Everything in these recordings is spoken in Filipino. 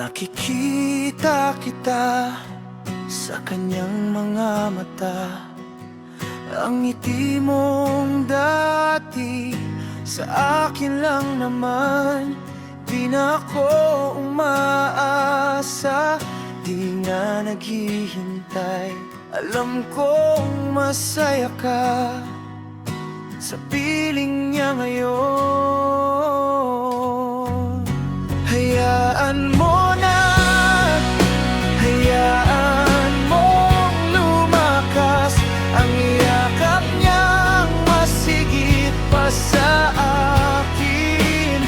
Nakikita kita sa kanyang mga mata. Ang ngiti mong dati sa akin lang naman. Di na ako umaasa, di nga naghihintay. Alam kong masaya ka sa piling niya ngayon. Hayaan mo na, hayaan mong lumakas ang yakap niyang masigit pa sa akin.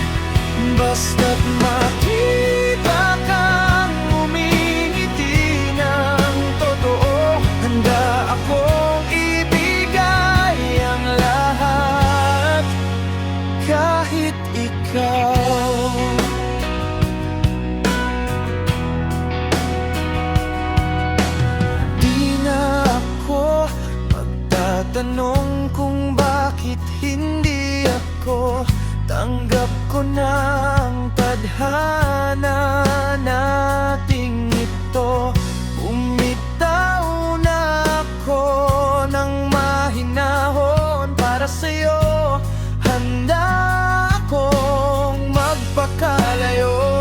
Basta't makita kang umingiti ng totoo, handa akong ibigay ang lahat, kahit ikaw. Tanong kung bakit hindi ako. Tanggap ko na ang tadhana nating ito. Bumitaw na ako ng mahinahon para sa'yo. Handa akong magpakalayo.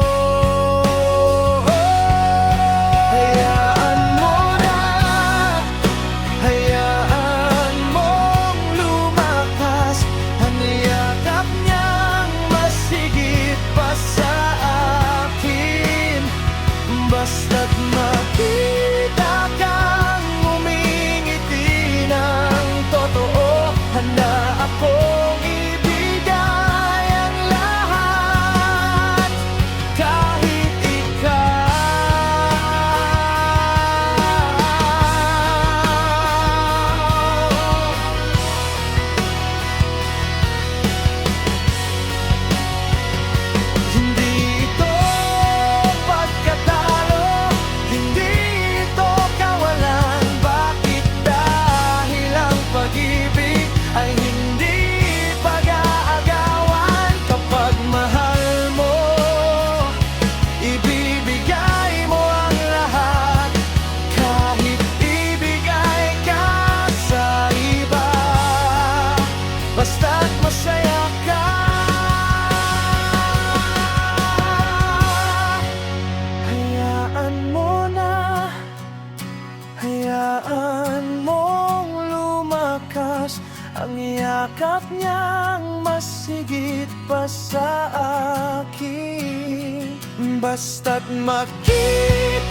Basta't makita kang umingiti ng totoo, handa akong ibigay ang lahat, kahit ikaw. Hindi ito ay hindi pag-aagawan. Kapag mahal mo, ibibigay mo ang lahat, kahit ibigay ka sa iba. Basta't masaya ka. Hayaan mo na, hayaan mong lumakas ang yakap niyang masigit pa sa akin. Basta't makita